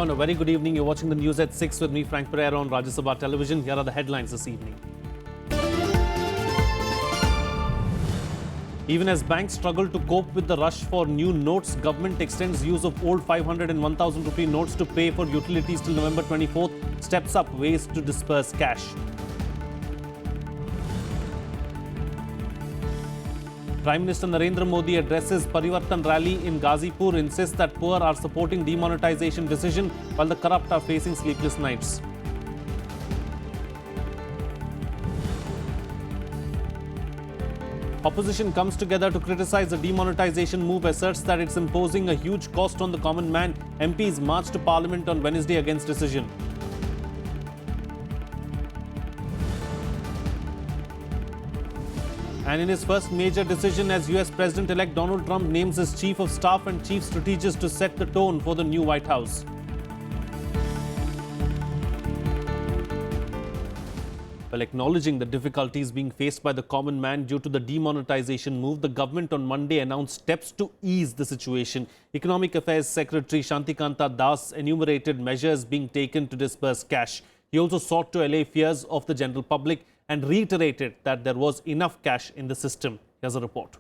everyone. A very good evening. You're watching the news at 6 with me, Frank Pereira, on Rajya Sabha television. Here are the headlines this evening. Even as banks struggle to cope with the rush for new notes, government extends use of old 500 and 1000 rupee notes to pay for utilities till November 24th, steps up ways to disperse cash. Prime Minister Narendra Modi addresses Parivartan rally in Ghazipur, insists that poor are supporting demonetization decision while the corrupt are facing sleepless nights. Opposition comes together to criticize the demonetization move, asserts that it's imposing a huge cost on the common man. MPs march to Parliament on Wednesday against decision. And in his first major decision as US President-elect, Donald Trump names his chief of staff and chief strategist to set the tone for the new White House. While acknowledging the difficulties being faced by the common man due to the demonetization move, the government on Monday announced steps to ease the situation. Economic Affairs Secretary Shantikanta Das enumerated measures being taken to disperse cash. He also sought to allay fears of the general public and reiterated that there was enough cash in the system. Here's a report.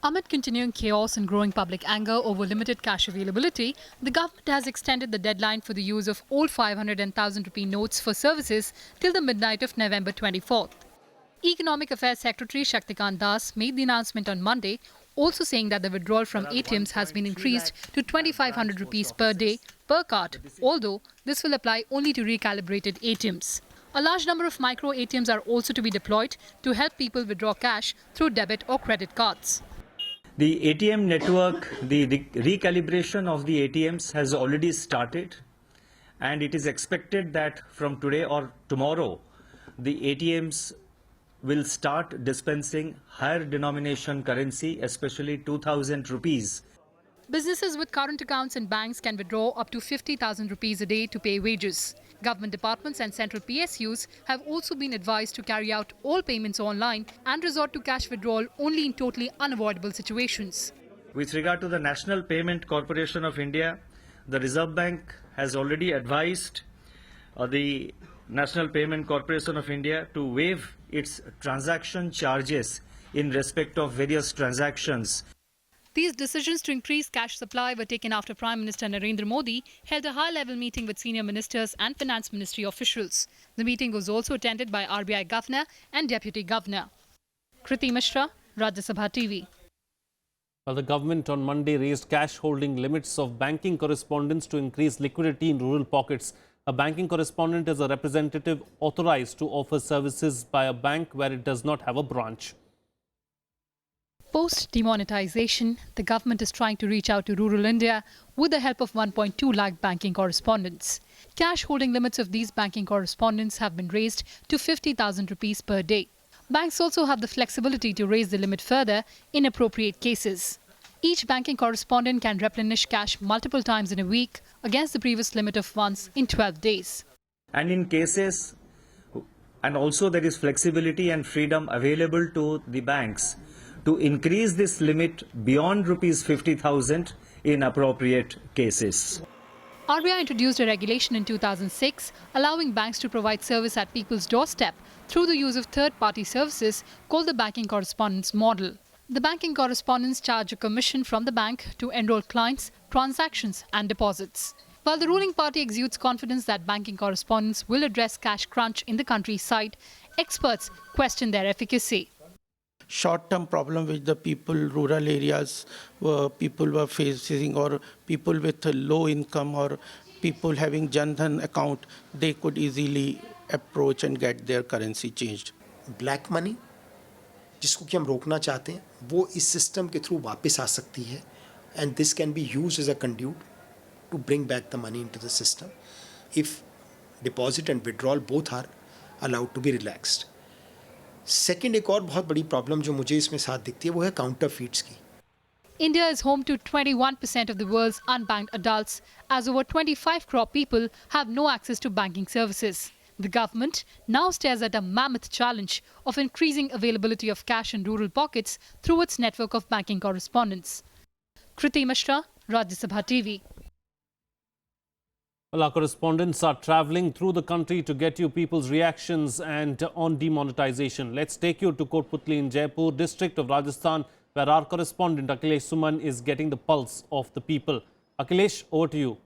Amid continuing chaos and growing public anger over limited cash availability, the government has extended the deadline for the use of old 500 and 1000 rupee notes for services till the midnight of November 24th. Economic Affairs Secretary Shaktikant Das made the announcement on Monday, also saying that the withdrawal from ATMs has been increased to 2500 rupees per day per card, although this will apply only to recalibrated ATMs. A large number of micro ATMs are also to be deployed to help people withdraw cash through debit or credit cards. The ATM network, the recalibration of the ATMs has already started, and it is expected that from today or tomorrow, the ATMs will start dispensing higher denomination currency, especially 2000 rupees. Businesses with current accounts in banks can withdraw up to 50,000 rupees a day to pay wages. Government departments and central PSUs have also been advised to carry out all payments online and resort to cash withdrawal only in totally unavoidable situations. With regard to the National Payment Corporation of India, the Reserve Bank has already advised the National Payment Corporation of India to waive its transaction charges in respect of various transactions. These decisions to increase cash supply were taken after Prime Minister Narendra Modi held a high-level meeting with senior ministers and Finance Ministry officials. The meeting was also attended by RBI Governor and Deputy Governor. Kriti Mishra, Rajya Sabha TV. Well, the government on Monday raised cash holding limits of banking correspondents to increase liquidity in rural pockets. A banking correspondent is a representative authorized to offer services by a bank where it does not have a branch. Post-demonetization, the government is trying to reach out to rural India with the help of 1.2 lakh banking correspondents. Cash holding limits of these banking correspondents have been raised to 50,000 rupees per day. Banks also have the flexibility to raise the limit further in appropriate cases. Each banking correspondent can replenish cash multiple times in a week against the previous limit of once in 12 days. And in cases, and also there is flexibility and freedom available to the banks to increase this limit beyond rupees 50,000 in appropriate cases. RBI introduced a regulation in 2006 allowing banks to provide service at people's doorstep through the use of third-party services called the banking correspondence model. The banking correspondents charge a commission from the bank to enroll clients, transactions and deposits. While the ruling party exudes confidence that banking correspondents will address cash crunch in the countryside, experts question their efficacy. Short-term problem which the people, rural areas, people were facing, or people with a low income or people having Jan Dhan account, they could easily approach and get their currency changed. Black money, जिसको कि हम रोकना चाहते हैं, वो इस system के through वापस आ सकती है, and this can be used as a conduit to bring back the money into the system if deposit and withdrawal both are allowed to be relaxed. Second, एक और बहुत बड़ी प्रॉब्लम जो मुझे इसमें साथ दिखती है वो है काउंटरफीट्स की. India is home to 21% of the world's unbanked adults, as over 25 crore people have no access to banking services. The government now stares at a mammoth challenge of increasing availability of cash in rural pockets through its network of banking correspondents. Kriti Mishra, Rajya Sabha TV. Well, our correspondents are travelling through the country to get you people's reactions and on demonetization. Let's take you to Kotputli in Jaipur district of Rajasthan, where our correspondent Akhilesh Suman is getting the pulse of the people. Akhilesh, over to you.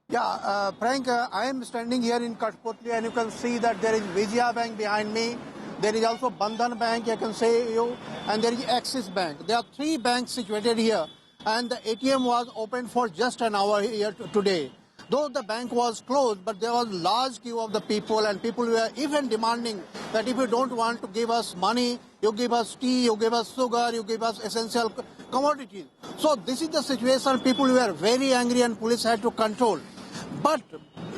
Yeah, Frank, I am standing here in Kotputli and you can see that there is Vijaya Bank behind me. There is also Bandhan Bank, I can say you, and there is Axis Bank. There are three banks situated here, and the ATM was open for just an hour here today. Though the bank was closed, but there was large queue of the people, and people were even demanding that if you don't want to give us money, you give us tea, you give us sugar, you give us essential commodities. So this is the situation. People were very angry and police had to control. But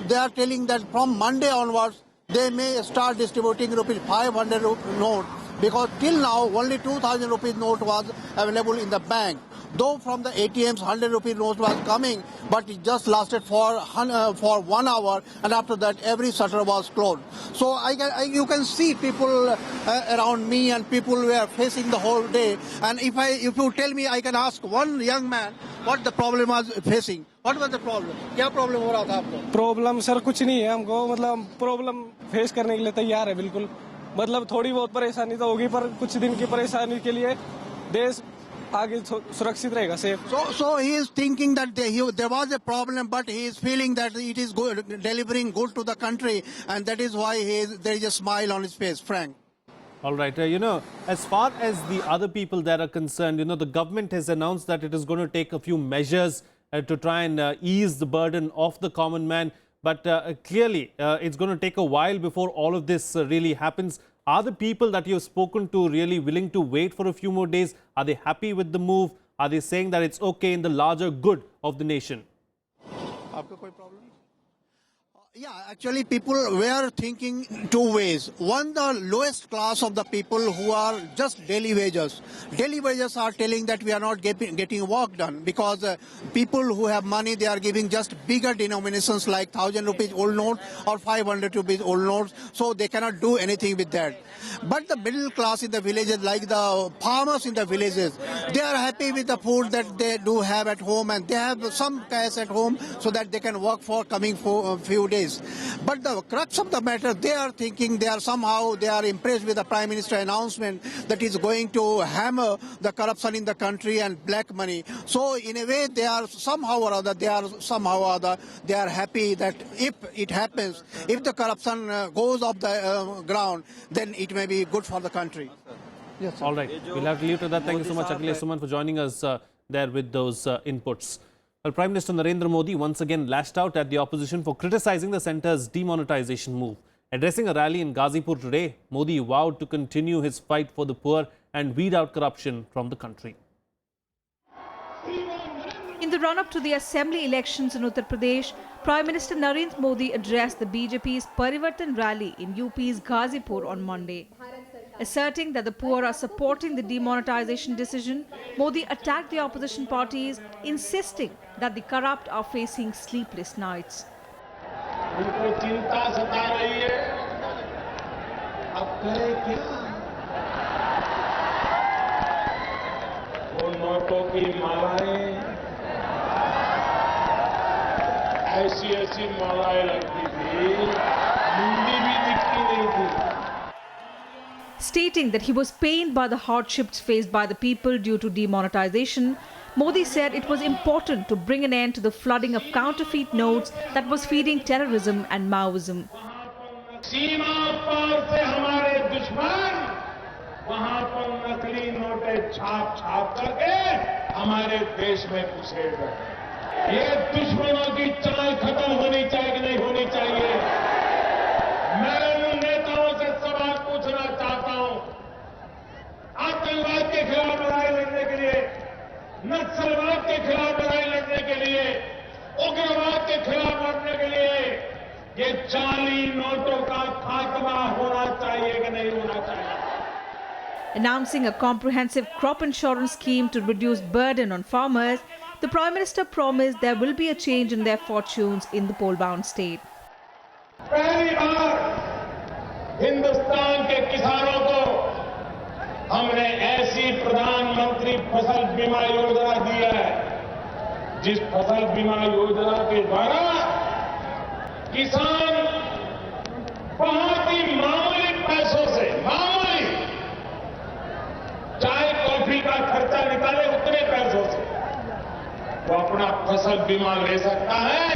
they are telling that from Monday onwards, they may start distributing rupees 500 note, because till now only 2,000 rupees note was available in the bank. Though from the ATMs 100 rupees note was coming, but it just lasted for 1 hour, and after that every shutter was closed. So you can see people around me, and people were facing the whole day. And if you tell me, I can ask one young man what the problem was facing. What was the problem? क्या problem हो रहा था आपको? Problem sir कुछ नहीं है हमको, मतलब प्रॉब्लम फेस करने के लिए तैयार है बिल्कुल. मतलब थोड़ी बहुत परेशानी तो होगी, पर कुछ दिन की परेशानी के लिए देश आगे सुरक्षित रहेगा, safe. So he is thinking that there was a problem, but he is feeling that it is good, delivering good to the country, and that is why there is a smile on his face, Frank. All right. As far as the other people that are concerned, the government has announced that it is going to take a few measures to try and ease the burden of the common man. But clearly, it's going to take a while before all of this really happens. Are the people that you've spoken to really willing to wait for a few more days? Are they happy with the move? Are they saying that it's okay in the larger good of the nation? आपका कोई problem? Yeah, actually people were thinking two ways. One, the lowest class of the people who are just daily wages. Daily wages are telling that we are not getting work done, because people who have money, they are giving just bigger denominations like 1,000 rupees old note or 500 rupees old notes, so they cannot do anything with that. But the middle class in the villages, like the farmers in the villages, they are happy with the food that they do have at home, and they have some cash at home so that they can work for coming for a few days. But the crux of the matter, they are thinking they are impressed with the Prime Minister announcement that is going to hammer the corruption in the country and black money. So in a way, they are somehow or other happy that if it happens, if the corruption goes off the ground, then it may be good for the country. Yes, sir. All right. We'll have to leave to that. Thank you so much, Akhilesh Suman, for joining us there with those inputs. Well, Prime Minister Narendra Modi once again lashed out at the opposition for criticizing the centre's demonetization move. Addressing a rally in Ghazipur today, Modi vowed to continue his fight for the poor and weed out corruption from the country. In the run-up to the assembly elections in Uttar Pradesh, Prime Minister Narendra Modi addressed the BJP's Parivartan rally in UP's Ghazipur on Monday. Asserting that the poor are supporting the demonetization decision, Modi attacked the opposition parties, insisting that the corrupt are facing sleepless nights. Stating that he was pained by the hardships faced by the people due to demonetization, Modi said it was important to bring an end to the flooding of counterfeit notes that was feeding terrorism and Maoism. नक्सलवाद के खिलाफ लड़ाई लड़ने के लिए, उग्रवाद के खिलाफ लड़ने के लिए ये जाली नोटों का खात्मा होना चाहिए कि नहीं होना चाहिए. Announcing a comprehensive crop insurance scheme to reduce burden on farmers, the Prime Minister promised there will be a change in their fortunes in the poll-bound state. पहली बार हिंदुस्तान के किसानों को हमने ऐसी प्रधानमंत्री फसल बीमा योजना दी है जिस फसल बीमा योजना के द्वारा किसान बहुत ही मामूली पैसों से, मामूली चाय कॉफी का खर्चा निकाले उतने पैसों से वो अपना फसल बीमा ले सकता है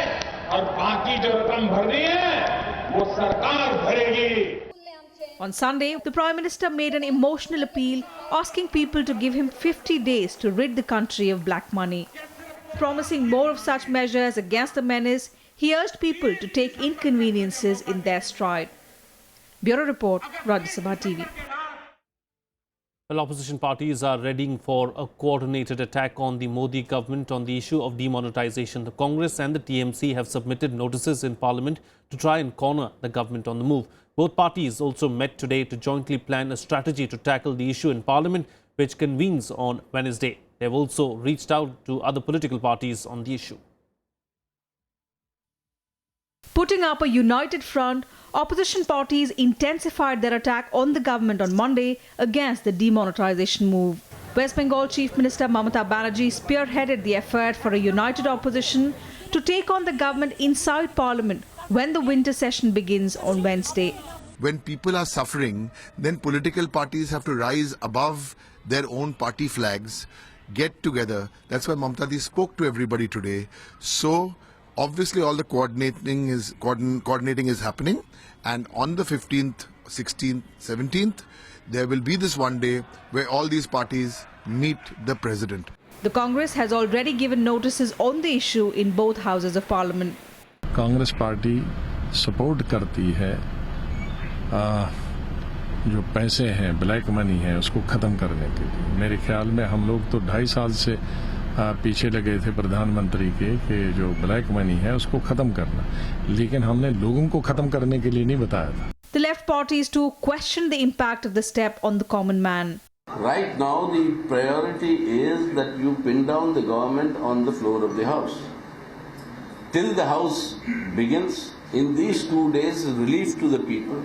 और बाकी जो रकम भरनी है वो सरकार भरेगी। On Sunday, the Prime Minister made an emotional appeal asking people to give him 50 days to rid the country of black money. Promising more of such measures against the menace, he urged people to take inconveniences in their stride. Bureau Report, Rajya Sabha TV. Well, opposition parties are readying for a coordinated attack on the Modi government on the issue of demonetization. The Congress and the TMC have submitted notices in Parliament to try and corner the government on the move. Both parties also met today to jointly plan a strategy to tackle the issue in Parliament, which convenes on Wednesday. They have also reached out to other political parties on the issue. Putting up a united front, opposition parties intensified their attack on the government on Monday against the demonetization move. West Bengal Chief Minister Mamata Banerjee spearheaded the effort for a united opposition to take on the government inside Parliament when the winter session begins on Wednesday. When people are suffering, then political parties have to rise above their own party flags, get together. That's why Mamata Ji spoke to everybody today. So obviously all the coordinating is happening, and on the 15th, 16th, 17th, there will be this one day where all these parties meet the president. The Congress has already given notices on the issue in both houses of Parliament. Congress party support करती है जो पैसे हैं, black money है, उसको ख़त्म करने के लिए। मेरे ख्याल में हम लोग तो 2.5 साल से पीछे लगे थे प्रधानमंत्री के कि जो ब्लैक मनी है उसको ख़त्म करना, लेकिन हमने लोगों को ख़त्म करने के लिए नहीं बताया था। The left parties too questioned the impact of the step on the common man. Right now the priority is that you pin down the government on the floor of the House. Till the House begins, in these 2 days, relief to the people.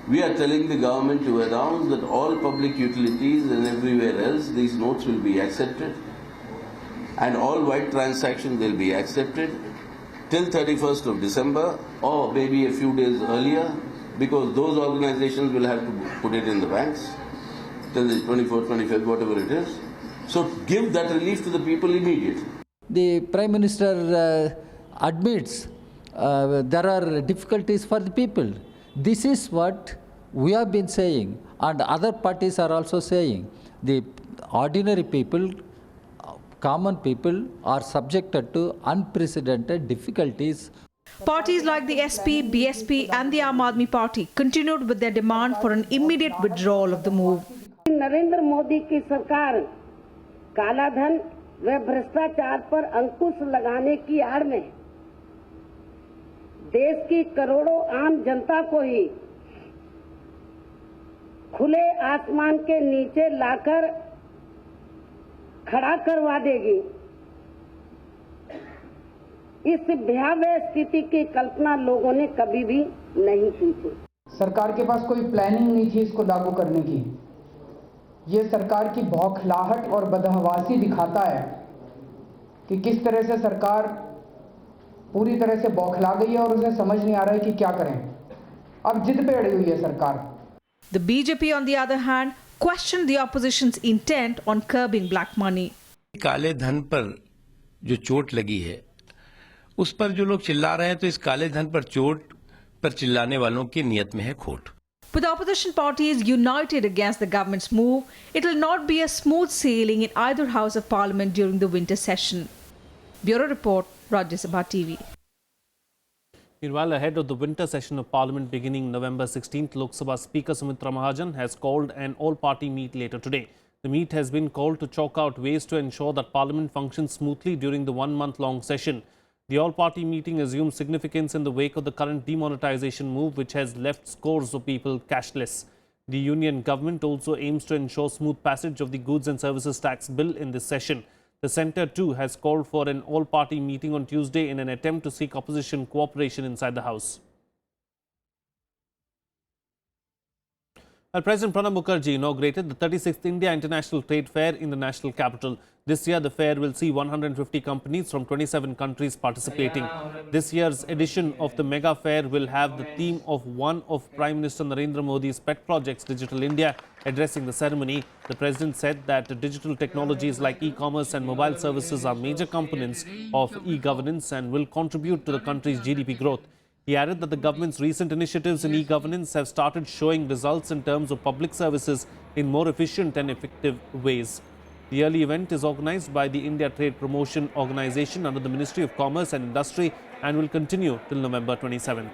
We are telling the government to announce that all public utilities and everywhere else, these notes will be accepted. And all white transactions will be accepted till 31st of December or maybe a few days earlier, because those organizations will have to put it in the banks till the 24th, 25th, whatever it is. So give that relief to the people immediately. The Prime Minister admits there are difficulties for the people. This is what we have been saying, and other parties are also saying. The ordinary people, common people are subjected to unprecedented difficulties. Parties like the SP, BSP and the Aam Aadmi Party continued with their demand for an immediate withdrawal of the move. Narendra Modi की सरकार काला धन व भ्रष्टाचार पर अंकुश लगाने की आड़ में देश की करोड़ों आम जनता को ही खुले आसमान के नीचे लाकर खड़ा करवा देगी। इस भयावह स्थिति की कल्पना लोगों ने कभी भी नहीं की थी। सरकार के पास कोई प्लानिंग नहीं थी इसको लागू करने की। ये सरकार की बौखलाहट और बदहवासी दिखाता है कि किस तरह से सरकार पूरी तरह से बौखला गई है और उसे समझ नहीं आ रहा है कि क्या करें। अब जिद पे अड़ी हुई है सरकार। The BJP, on the other hand, questioned the opposition's intent on curbing black money. काले धन पर जो चोट लगी है, उस पर जो लोग चिल्ला रहे हैं, तो इस काले धन पर चोट पर चिल्लाने वालों की नियत में है खोट। With opposition parties united against the government's move, it will not be a smooth sailing in either house of parliament during the winter session. Bureau Report, Rajya Sabha TV. Meanwhile, ahead of the winter session of Parliament beginning November 16th, Lok Sabha Speaker Sumitra Mahajan has called an all-party meet later today. The meet has been called to chalk out ways to ensure that Parliament functions smoothly during the one-month-long session. The all-party meeting assumes significance in the wake of the current demonetization move, which has left scores of people cashless. The union government also aims to ensure smooth passage of the Goods and Services Tax Bill in this session. The centre too has called for an all-party meeting on Tuesday in an attempt to seek opposition cooperation inside the House. Well, President Pranab Mukherjee inaugurated the 36th India International Trade Fair in the national capital. This year, the fair will see 150 companies from 27 countries participating. This year's edition of the mega fair will have the theme of one of Prime Minister Narendra Modi's pet projects, Digital India. Addressing the ceremony, the President said that digital technologies like e-commerce and mobile services are major components of e-governance and will contribute to the country's GDP growth. He added that the government's recent initiatives in e-governance have started showing results in terms of public services in more efficient and effective ways. The yearly event is organized by the India Trade Promotion Organization under the Ministry of Commerce and Industry and will continue till November 27.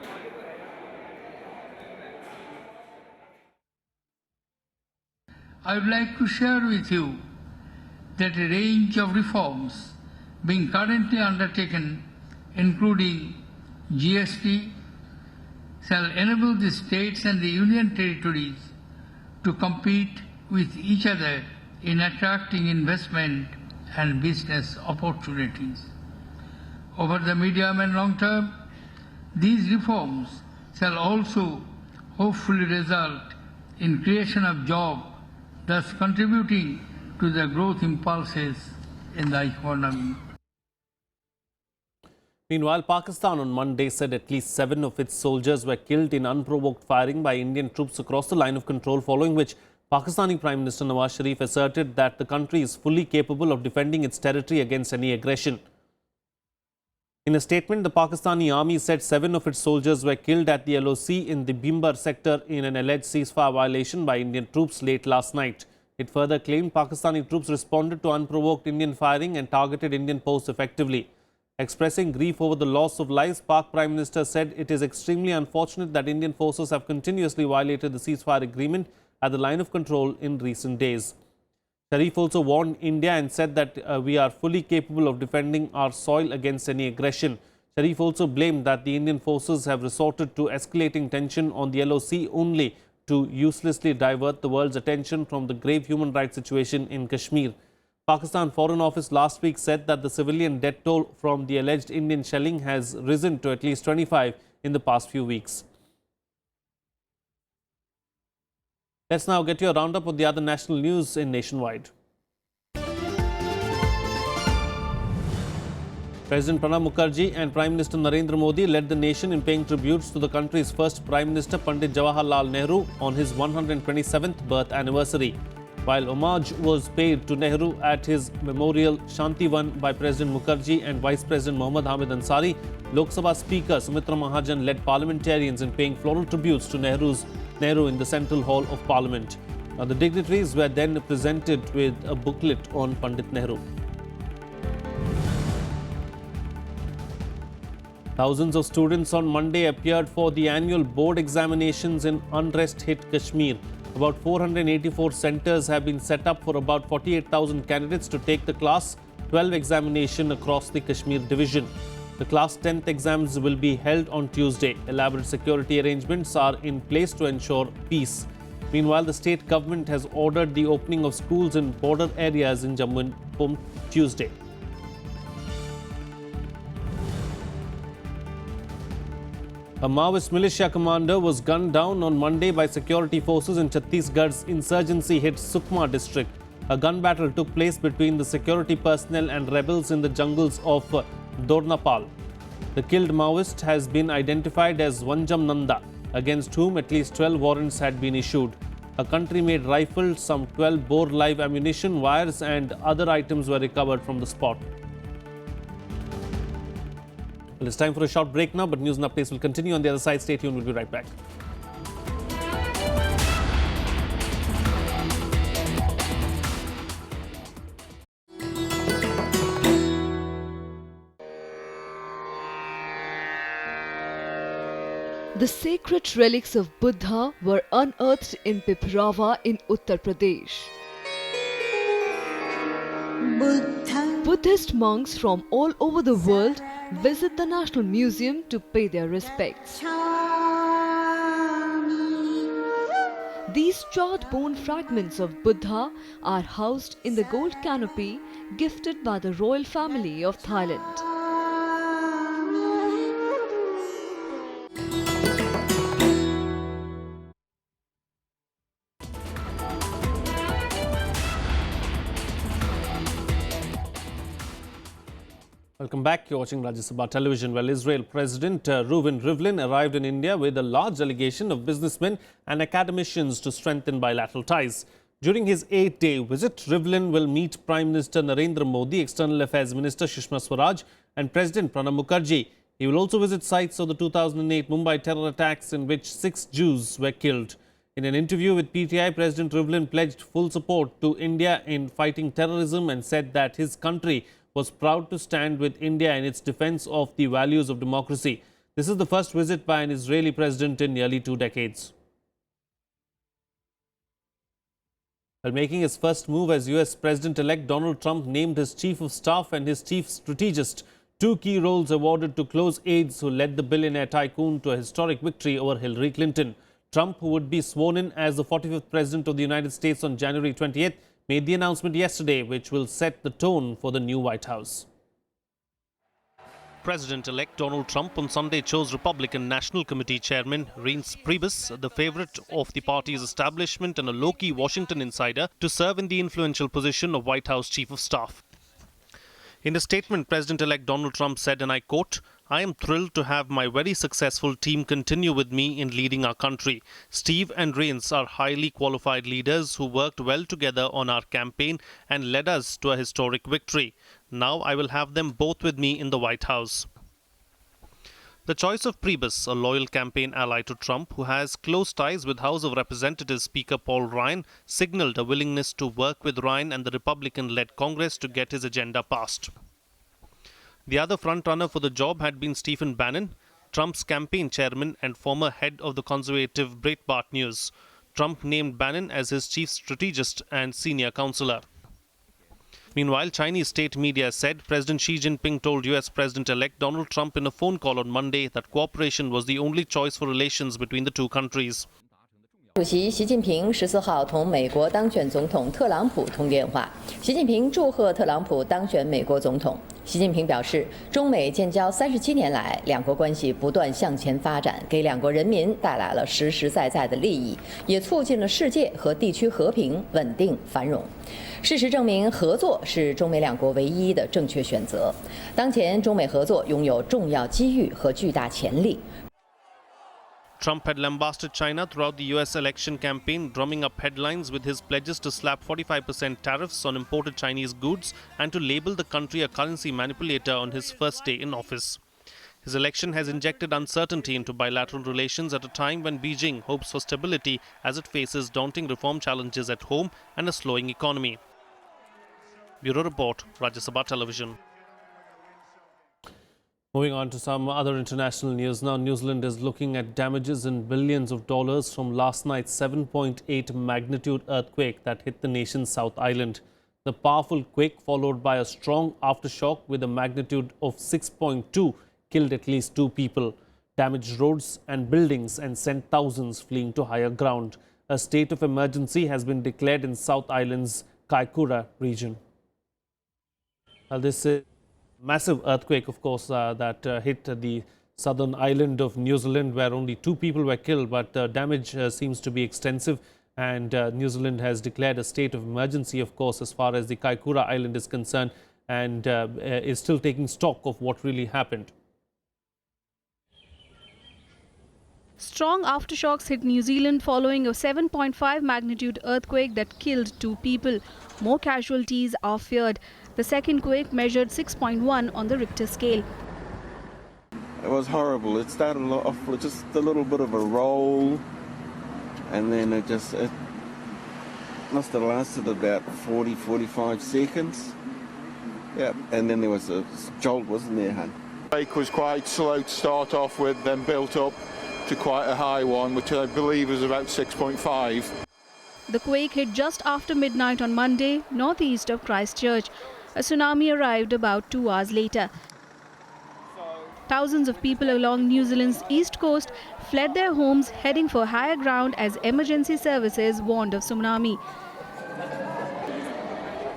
I would like to share with you that a range of reforms being currently undertaken, including GST, shall enable the states and the union territories to compete with each other in attracting investment and business opportunities. Over the medium and long term, these reforms shall also hopefully result in creation of jobs, thus contributing to the growth impulses in the economy. Meanwhile, Pakistan on Monday said at least 7 of its soldiers were killed in unprovoked firing by Indian troops across the line of control, following which Pakistani Prime Minister Nawaz Sharif asserted that the country is fully capable of defending its territory against any aggression. In a statement, the Pakistani army said 7 of its soldiers were killed at the LOC in the Bimbar sector in an alleged ceasefire violation by Indian troops late last night. It further claimed Pakistani troops responded to unprovoked Indian firing and targeted Indian posts effectively. Expressing grief over the loss of lives, Pak Prime Minister said it is extremely unfortunate that Indian forces have continuously violated the ceasefire agreement at the line of control in recent days. Sharif also warned India and said that we are fully capable of defending our soil against any aggression. Sharif also blamed that the Indian forces have resorted to escalating tension on the LOC only to uselessly divert the world's attention from the grave human rights situation in Kashmir. Pakistan Foreign Office last week said that the civilian death toll from the alleged Indian shelling has risen to at least 25 in the past few weeks. Let's now get your roundup of the other national news in nationwide. President Pranab Mukherjee and Prime Minister Narendra Modi led the nation in paying tributes to the country's first Prime Minister Pandit Jawaharlal Nehru on his 127th birth anniversary. While homage was paid to Nehru at his memorial Shantivan by President Mukherjee and Vice President Mohammad Hamid Ansari, Lok Sabha Speaker Sumitra Mahajan led parliamentarians in paying floral tributes to Nehru in the Central Hall of Parliament. The dignitaries were then presented with a booklet on Pandit Nehru. Thousands of students on Monday appeared for the annual board examinations in unrest-hit Kashmir. About 484 centres have been set up for about 48,000 candidates to take the Class 12 examination across the Kashmir division. The Class 10th exams will be held on Tuesday. Elaborate security arrangements are in place to ensure peace. Meanwhile, the state government has ordered the opening of schools in border areas in Jammu and on Tuesday. A Maoist militia commander was gunned down on Monday by security forces in Chhattisgarh's insurgency-hit Sukma district. A gun battle took place between the security personnel and rebels in the jungles of Dornapal. The killed Maoist has been identified as Vanjam Nanda, against whom at least 12 warrants had been issued. A country-made rifle, some 12 bore live ammunition, wires and other items were recovered from the spot. Well, it's time for a short break now, but news and updates will continue on the other side. Stay tuned, we'll be right back. The sacred relics of Buddha were unearthed in Piprava in Uttar Pradesh. Buddhist monks from all over the world visit the National Museum to pay their respects. These charred bone fragments of Buddha are housed in the gold canopy gifted by the royal family of Thailand. Welcome back. You're watching Rajya Sabha television. Well, Israel President Rivlin arrived in India with a large delegation of businessmen and academicians to strengthen bilateral ties. During his 8-day visit, Rivlin will meet Prime Minister Narendra Modi, External Affairs Minister Sushma Swaraj and President Pranab Mukherjee. He will also visit sites of the 2008 Mumbai terror attacks in which 6 Jews were killed. In an interview with PTI, President Rivlin pledged full support to India in fighting terrorism and said that his country was proud to stand with India in its defense of the values of democracy. This is the first visit by an Israeli president in nearly 2 decades. While making his first move as US President-elect, Donald Trump named his chief of staff and his chief strategist, 2 key roles awarded to close aides who led the billionaire tycoon to a historic victory over Hillary Clinton. Trump, who would be sworn in as the 45th President of the United States on January 20th, made the announcement yesterday, which will set the tone for the new White House. President-elect Donald Trump on Sunday chose Republican National Committee Chairman Reince Priebus, the favorite of the party's establishment and a low-key Washington insider, to serve in the influential position of White House Chief of Staff. In a statement, President-elect Donald Trump said, and I quote, "I am thrilled to have my very successful team continue with me in leading our country. Steve and Reince are highly qualified leaders who worked well together on our campaign and led us to a historic victory. Now I will have them both with me in the White House." The choice of Priebus, a loyal campaign ally to Trump, who has close ties with House of Representatives Speaker Paul Ryan, signaled a willingness to work with Ryan and the Republican-led Congress to get his agenda passed. The other frontrunner for the job had been Stephen Bannon, Trump's campaign chairman and former head of the conservative Breitbart News. Trump named Bannon as his chief strategist and senior counselor. Meanwhile, Chinese state media said President Xi Jinping told US President-elect Donald Trump in a phone call on Monday that cooperation was the only choice for relations between the two countries. 主席习近平14号同美国当选总统特朗普通电话，习近平祝贺特朗普当选美国总统。习近平表示，中美建交37年来，两国关系不断向前发展，给两国人民带来了实实在在的利益，也促进了世界和地区和平、稳定、繁荣。事实证明，合作是中美两国唯一的正确选择。当前，中美合作拥有重要机遇和巨大潜力。 Trump had lambasted China throughout the US election campaign, drumming up headlines with his pledges to slap 45% tariffs on imported Chinese goods and to label the country a currency manipulator on his first day in office. His election has injected uncertainty into bilateral relations at a time when Beijing hopes for stability as it faces daunting reform challenges at home and a slowing economy. Bureau Report, Rajya Sabha Television. Moving on to some other international news now, New Zealand is looking at damages in billions of dollars from last night's 7.8 magnitude earthquake that hit the nation's South Island. The powerful quake, followed by a strong aftershock with a magnitude of 6.2, killed at least 2 people, damaged roads and buildings and sent thousands fleeing to higher ground. A state of emergency has been declared in South Island's Kaikoura region. Well, this is massive earthquake, of course, that hit the southern island of New Zealand, where only 2 people were killed, but damage seems to be extensive, and New Zealand has declared a state of emergency, of course, as far as the Kaikoura Island is concerned, and is still taking stock of what really happened. Strong aftershocks hit New Zealand following a 7.5 magnitude earthquake that killed 2 people. More casualties are feared. The second quake measured 6.1 on the Richter scale. It was horrible. It started off with just a little bit of a roll, and then it must have lasted about 40-45 seconds. Yeah, and then there was a jolt, wasn't there, hun? The quake was quite slow to start off with, then built up to quite a high one, which I believe was about 6.5. The quake hit just after midnight on Monday, northeast of Christchurch. A tsunami arrived about 2 hours later. Thousands of people along New Zealand's east coast fled their homes, heading for higher ground as emergency services warned of tsunami.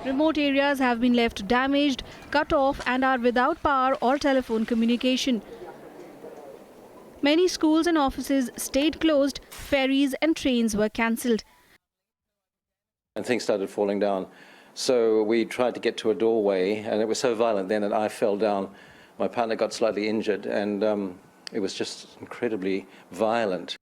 Remote areas have been left damaged, cut off and are without power or telephone communication. Many schools and offices stayed closed, ferries and trains were cancelled. And things started falling down So we tried to get to a doorway, and it was so violent then that I fell down. My partner got slightly injured, and it was just incredibly violent.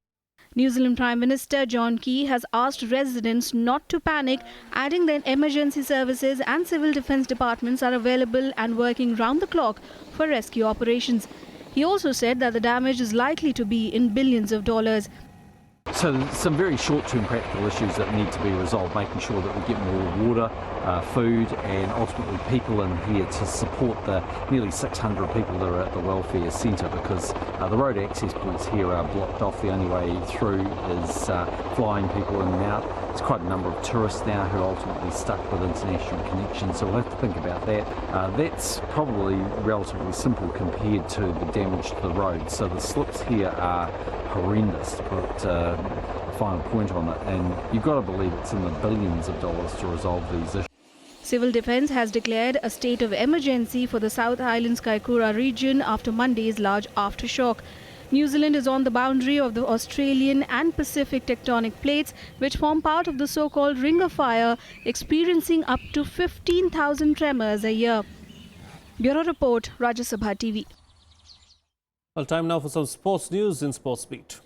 New Zealand Prime Minister John Key has asked residents not to panic, adding that emergency services and civil defence departments are available and working round the clock for rescue operations. He also said that the damage is likely to be in billions of dollars. So there's some very short-term practical issues that need to be resolved, making sure that we get more water, food and ultimately people in here to support the nearly 600 people that are at the welfare centre, because the road access points here are blocked off. The only way through is flying people in and out. There's quite a number of tourists now who are ultimately stuck with international connections, so we'll have to think about that. That's probably relatively simple compared to the damage to the road. So the slips here are horrendous, to put a final point on it, and you've got to believe it's in the billions of dollars to resolve these issues. Civil Defence has declared a state of emergency for the South Island's Kaikoura region after Monday's large aftershock. New Zealand is on the boundary of the Australian and Pacific tectonic plates, which form part of the so-called Ring of Fire, experiencing up to 15,000 tremors a year. Bureau Report, Rajya Sabha TV. Well, time now for some sports news in Sports Beat.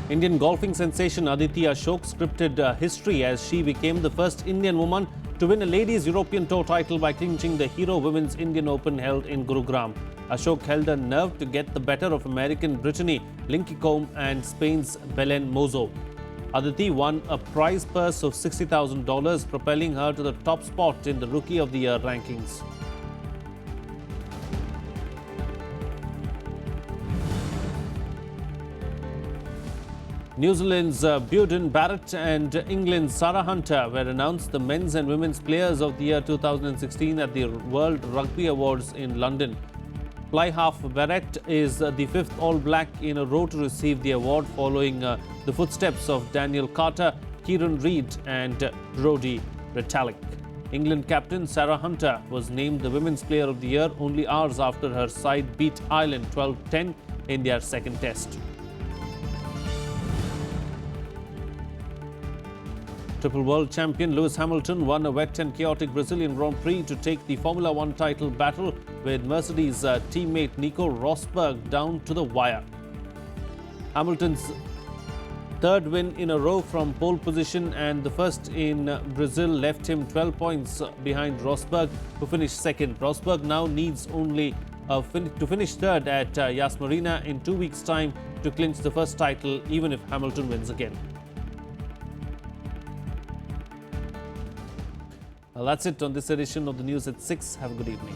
Indian golfing sensation Aditi Ashok scripted history as she became the first Indian woman to win a ladies European Tour title by clinching the Hero Women's Indian Open held in Gurugram. Ashok held a nerve to get the better of American Brittany Lincicome and Spain's Belen Mozo. Aditi won a prize purse of $60,000, propelling her to the top spot in the Rookie of the Year rankings. New Zealand's Beauden Barrett and England's Sarah Hunter were announced the Men's and Women's Players of the Year 2016 at the World Rugby Awards in London. Fly half Barrett is the fifth All Black in a row to receive the award, following the footsteps of Daniel Carter, Kieran Reid and Brodie Retallick. England captain Sarah Hunter was named the Women's Player of the Year only hours after her side beat Ireland 12-10 in their second test. Triple world champion Lewis Hamilton won a wet and chaotic Brazilian Grand Prix to take the Formula One title battle with Mercedes teammate Nico Rosberg down to the wire. Hamilton's third win in a row from pole position and the first in Brazil left him 12 points behind Rosberg, who finished second. Rosberg now needs only to finish third at Yas Marina in 2 weeks' time to clinch the first title, even if Hamilton wins again. Well, that's it on this edition of the news at 6. Have a good evening.